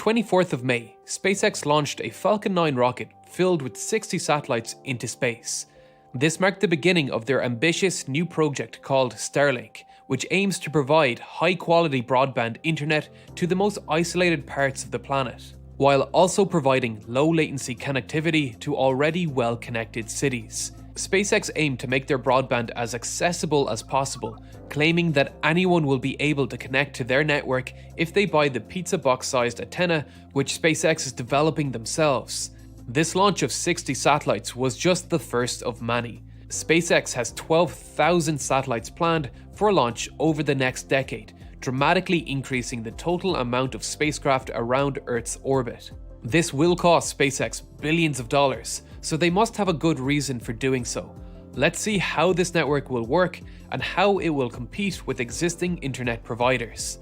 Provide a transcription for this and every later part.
24th of May, SpaceX launched a Falcon 9 rocket filled with 60 satellites into space. This marked the beginning of their ambitious new project called StarLink, which aims to provide high-quality broadband internet to the most isolated parts of the planet, while also providing low-latency connectivity to already well-connected cities. SpaceX aimed to make their broadband as accessible as possible, claiming that anyone will be able to connect to their network if they buy the pizza box-sized antenna, which SpaceX is developing themselves. This launch of 60 satellites was just the first of many. SpaceX has 12,000 satellites planned for launch over the next decade, dramatically increasing the total amount of spacecraft around Earth's orbit. This will cost SpaceX billions of dollars, so they must have a good reason for doing so. Let's see how this network will work and how it will compete with existing internet providers.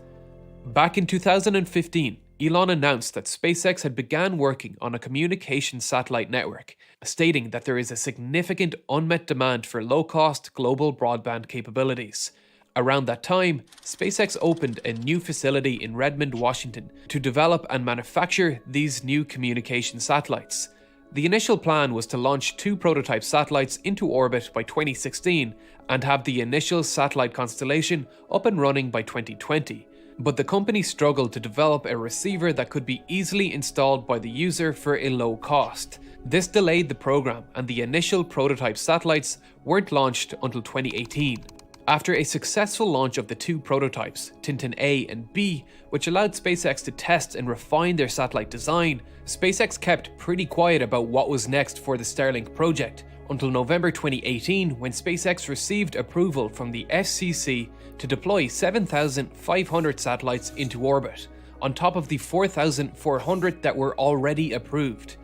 Back in 2015, Elon announced that SpaceX had begun working on a communication satellite network, stating that there is a significant unmet demand for low-cost global broadband capabilities. Around that time, SpaceX opened a new facility in Redmond, Washington, to develop and manufacture these new communication satellites. The initial plan was to launch 2 prototype satellites into orbit by 2016 and have the initial satellite constellation up and running by 2020. But the company struggled to develop a receiver that could be easily installed by the user for a low cost. This delayed the program, and the initial prototype satellites weren't launched until 2018. After a successful launch of the 2 prototypes, Tintin A and B, which allowed SpaceX to test and refine their satellite design, SpaceX kept pretty quiet about what was next for the Starlink project, until November 2018 when SpaceX received approval from the FCC to deploy 7,500 satellites into orbit, on top of the 4,400 that were already approved.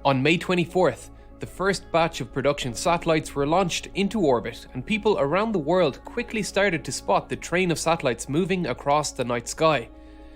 On May 24th, the first batch of production satellites were launched into orbit, and people around the world quickly started to spot the train of satellites moving across the night sky.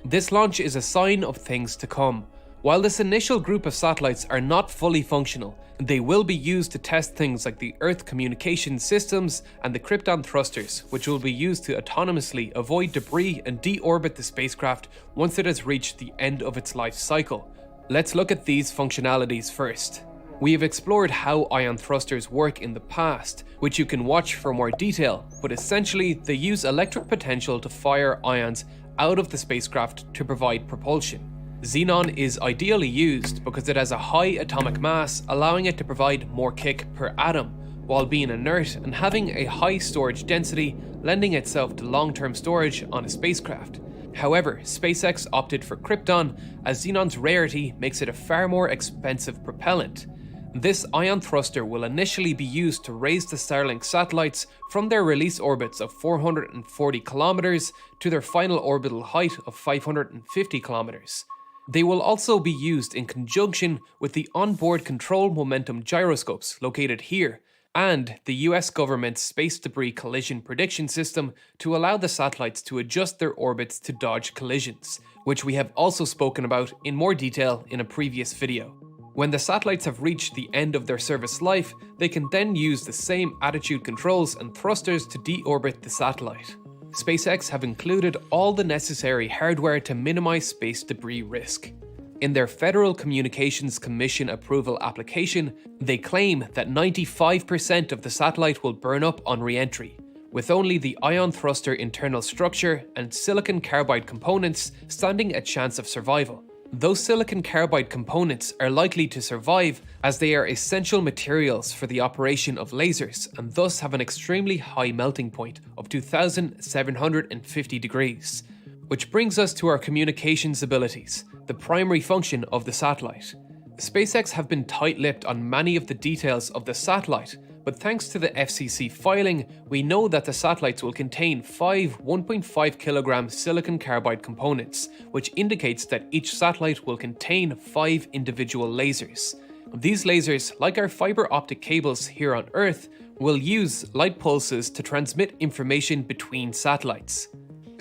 This launch is a sign of things to come. While this initial group of satellites are not fully functional, they will be used to test things like the Earth communication systems and the Krypton thrusters, which will be used to autonomously avoid debris and deorbit the spacecraft once it has reached the end of its life cycle. Let's look at these functionalities first. We have explored how ion thrusters work in the past, which you can watch for more detail, but essentially they use electric potential to fire ions out of the spacecraft to provide propulsion. Xenon is ideally used because it has a high atomic mass, allowing it to provide more kick per atom, while being inert and having a high storage density, lending itself to long-term storage on a spacecraft. However, SpaceX opted for Krypton, as Xenon's rarity makes it a far more expensive propellant. This ion thruster will initially be used to raise the Starlink satellites from their release orbits of 440 kilometers to their final orbital height of 550 kilometers. They will also be used in conjunction with the onboard control momentum gyroscopes located here, and the US government's space debris collision prediction system to allow the satellites to adjust their orbits to dodge collisions, which we have also spoken about in more detail in a previous video. When the satellites have reached the end of their service life, they can then use the same attitude controls and thrusters to deorbit the satellite. SpaceX have included all the necessary hardware to minimize space debris risk. In their Federal Communications Commission approval application, they claim that 95% of the satellite will burn up on re-entry, with only the ion thruster internal structure and silicon carbide components standing a chance of survival. Those silicon carbide components are likely to survive as they are essential materials for the operation of lasers and thus have an extremely high melting point of 2,750 degrees. Which brings us to our communications abilities, the primary function of the satellite. SpaceX have been tight-lipped on many of the details of the satellite, but thanks to the FCC filing, we know that the satellites will contain 5 1.5 kilogram silicon carbide components, which indicates that each satellite will contain 5 individual lasers. These lasers, like our fiber optic cables here on Earth, will use light pulses to transmit information between satellites.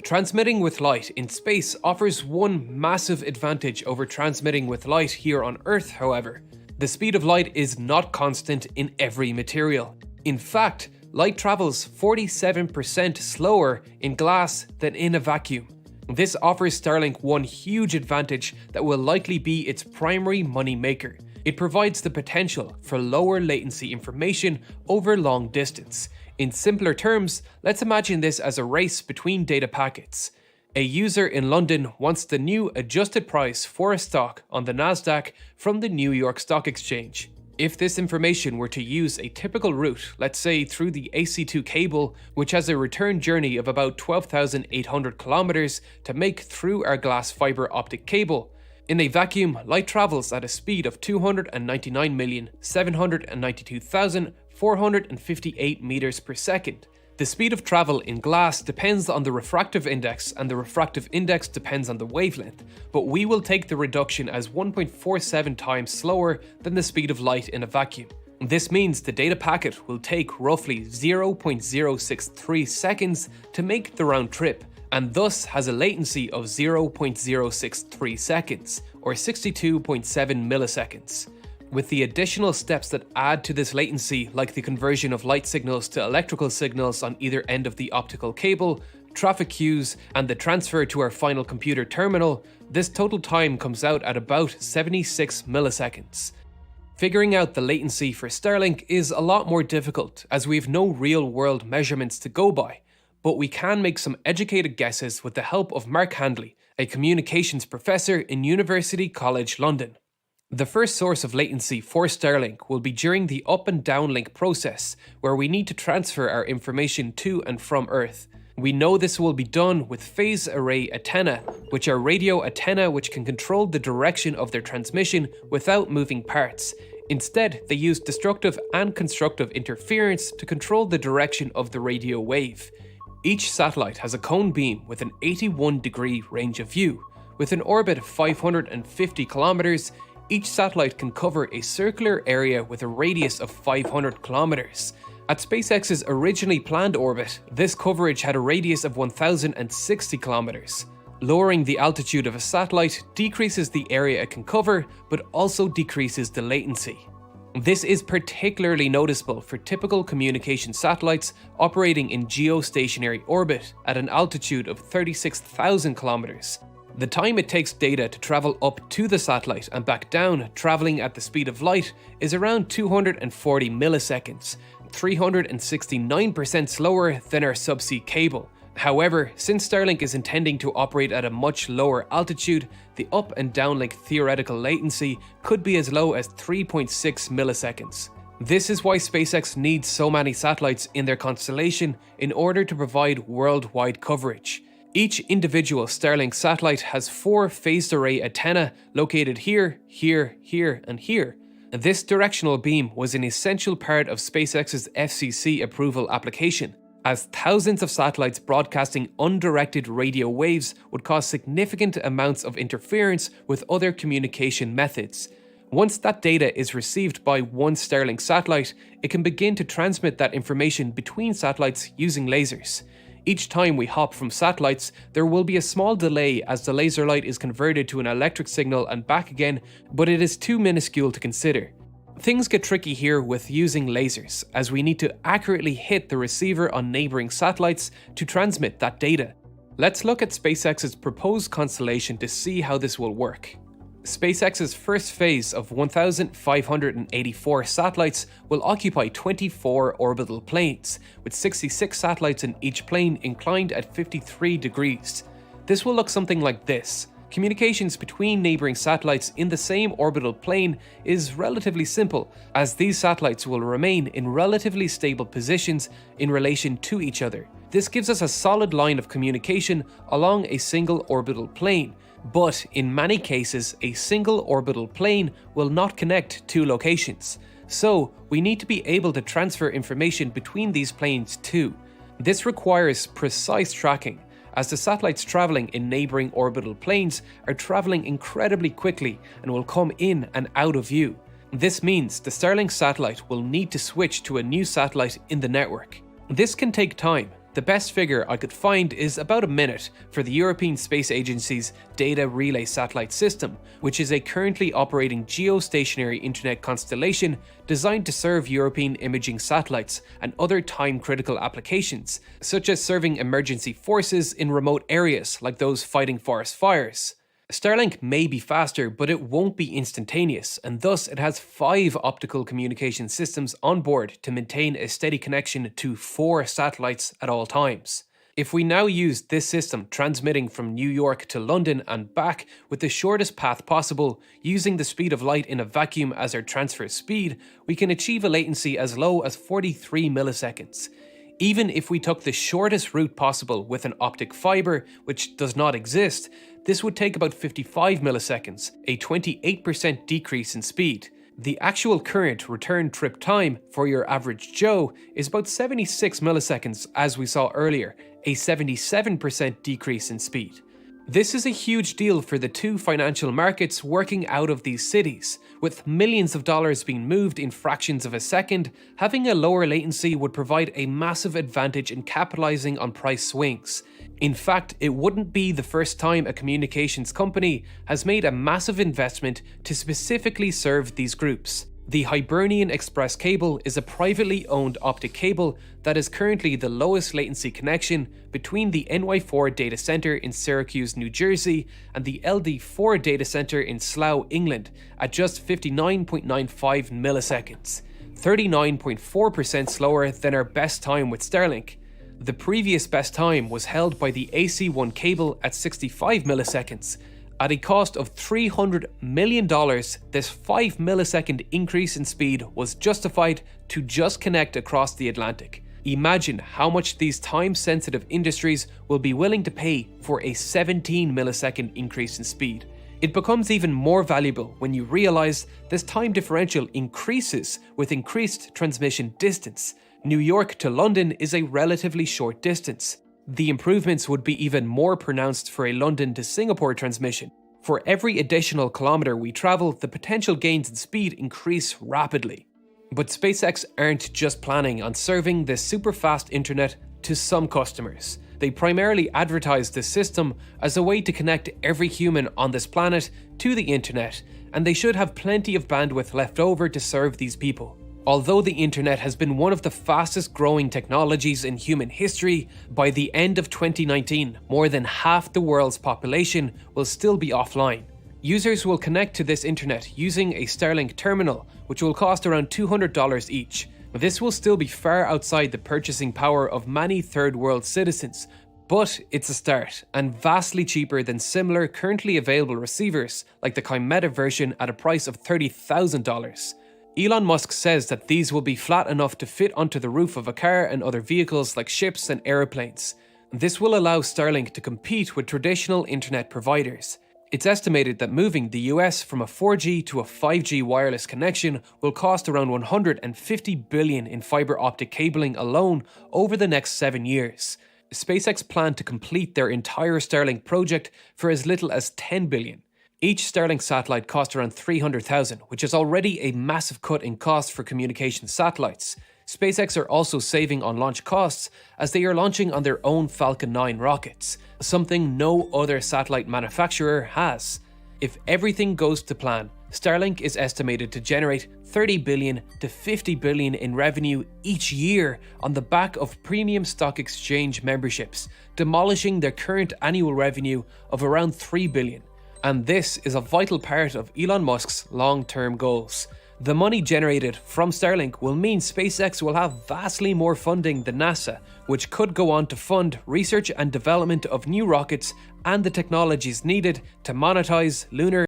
Transmitting with light in space offers one massive advantage over transmitting with light here on Earth, however. The speed of light is not constant in every material. In fact, light travels 47% slower in glass than in a vacuum. This offers Starlink one huge advantage that will likely be its primary money maker. It provides the potential for lower latency information over long distance. In simpler terms, let's imagine this as a race between data packets. A user in London wants the new adjusted price for a stock on the Nasdaq from the New York Stock Exchange. If this information were to use a typical route, let's say through the AC2 cable, which has a return journey of about 12,800 kilometers to make through our glass fiber optic cable, in a vacuum, light travels at a speed of 299,792,458 meters per second. The speed of travel in glass depends on the refractive index, and the refractive index depends on the wavelength, but we will take the reduction as 1.47 times slower than the speed of light in a vacuum. This means the data packet will take roughly 0.063 seconds to make the round trip, and thus has a latency of 0.063 seconds, or 62.7 milliseconds. With the additional steps that add to this latency, like the conversion of light signals to electrical signals on either end of the optical cable, traffic queues, and the transfer to our final computer terminal, this total time comes out at about 76 milliseconds. Figuring out the latency for Starlink is a lot more difficult, as we have no real-world measurements to go by, but we can make some educated guesses with the help of Mark Handley, a communications professor in University College London. The first source of latency for Starlink will be during the up and downlink process, where we need to transfer our information to and from Earth. We know this will be done with phase array antennae, which are radio antennae which can control the direction of their transmission without moving parts. Instead, they use destructive and constructive interference to control the direction of the radio wave. Each satellite has a cone beam with an 81-degree range of view. With an orbit of 550 kilometers, each satellite can cover a circular area with a radius of 500 kilometers. At SpaceX's originally planned orbit, this coverage had a radius of 1,060 kilometers. Lowering the altitude of a satellite decreases the area it can cover, but also decreases the latency. This is particularly noticeable for typical communication satellites operating in geostationary orbit at an altitude of 36,000 kilometers. The time it takes data to travel up to the satellite and back down, traveling at the speed of light, is around 240 milliseconds, 369% slower than our subsea cable. However, since Starlink is intending to operate at a much lower altitude, the up and downlink theoretical latency could be as low as 3.6 milliseconds. This is why SpaceX needs so many satellites in their constellation in order to provide worldwide coverage. Each individual Starlink satellite has 4 phased array antennae located here, here, here, and here. This directional beam was an essential part of SpaceX's FCC approval application, as thousands of satellites broadcasting undirected radio waves would cause significant amounts of interference with other communication methods. Once that data is received by one Starlink satellite, it can begin to transmit that information between satellites using lasers. Each time we hop from satellites, there will be a small delay as the laser light is converted to an electric signal and back again, but it is too minuscule to consider. Things get tricky here with using lasers, as we need to accurately hit the receiver on neighboring satellites to transmit that data. Let's look at SpaceX's proposed constellation to see how this will work. SpaceX's first phase of 1,584 satellites will occupy 24 orbital planes, with 66 satellites in each plane inclined at 53 degrees. This will look something like this. Communications between neighboring satellites in the same orbital plane is relatively simple, as these satellites will remain in relatively stable positions in relation to each other. This gives us a solid line of communication along a single orbital plane. But in many cases, a single orbital plane will not connect two locations. So we need to be able to transfer information between these planes too. This requires precise tracking, as the satellites traveling in neighboring orbital planes are traveling incredibly quickly and will come in and out of view. This means the Starlink satellite will need to switch to a new satellite in the network. This can take time, The best figure I could find is about a minute for the European Space Agency's Data Relay Satellite System, which is a currently operating geostationary internet constellation designed to serve European imaging satellites and other time-critical applications, such as serving emergency forces in remote areas like those fighting forest fires. StarLink may be faster, but it won't be instantaneous, and thus it has 5 optical communication systems on board to maintain a steady connection to 4 satellites at all times. If we now use this system transmitting from New York to London and back with the shortest path possible, using the speed of light in a vacuum as our transfer speed, we can achieve a latency as low as 43 milliseconds. Even if we took the shortest route possible with an optic fiber, which does not exist, this would take about 55 milliseconds, a 28% decrease in speed. The actual current return trip time for your average Joe is about 76 milliseconds, as we saw earlier, a 77% decrease in speed. This is a huge deal for the 2 financial markets working out of these cities. With millions of dollars being moved in fractions of a second, having a lower latency would provide a massive advantage in capitalizing on price swings. In fact, it wouldn't be the first time a communications company has made a massive investment to specifically serve these groups. The Hibernian Express cable is a privately owned optic cable that is currently the lowest latency connection between the NY4 data center in Syracuse, New Jersey and the LD4 data center in Slough, England at just 59.95 milliseconds, 39.4% slower than our best time with StarLink. The previous best time was held by the AC1 cable at 65 milliseconds. At a cost of $300 million, this 5 millisecond increase in speed was justified to just connect across the Atlantic. Imagine how much these time-sensitive industries will be willing to pay for a 17 millisecond increase in speed. It becomes even more valuable when you realize this time differential increases with increased transmission distance. New York to London is a relatively short distance. The improvements would be even more pronounced for a London to Singapore transmission. For every additional kilometer we travel, the potential gains in speed increase rapidly. But SpaceX aren't just planning on serving this super fast internet to some customers. They primarily advertise this system as a way to connect every human on this planet to the internet, and they should have plenty of bandwidth left over to serve these people. Although the internet has been one of the fastest growing technologies in human history, by the end of 2019, more than half the world's population will still be offline. Users will connect to this internet using a StarLink terminal, which will cost around $200 each. This will still be far outside the purchasing power of many third world citizens, but it's a start, and vastly cheaper than similar currently available receivers like the Chimera version at a price of $30,000. Elon Musk says that these will be flat enough to fit onto the roof of a car and other vehicles like ships and aeroplanes. This will allow StarLink to compete with traditional internet providers. It's estimated that moving the US from a 4G to a 5G wireless connection will cost around $150 billion in fiber optic cabling alone over the next 7 years. SpaceX plan to complete their entire StarLink project for as little as $10 billion. Each StarLink satellite cost around $300,000, which is already a massive cut in cost for communication satellites. SpaceX are also saving on launch costs as they are launching on their own Falcon 9 rockets, something no other satellite manufacturer has. If everything goes to plan, StarLink is estimated to generate $30 billion to $50 billion in revenue each year on the back of premium stock exchange memberships, demolishing their current annual revenue of around $3 billion. And this is a vital part of Elon Musk's long-term goals. The money generated from StarLink will mean SpaceX will have vastly more funding than NASA, which could go on to fund research and development of new rockets and the technologies needed to monetize lunar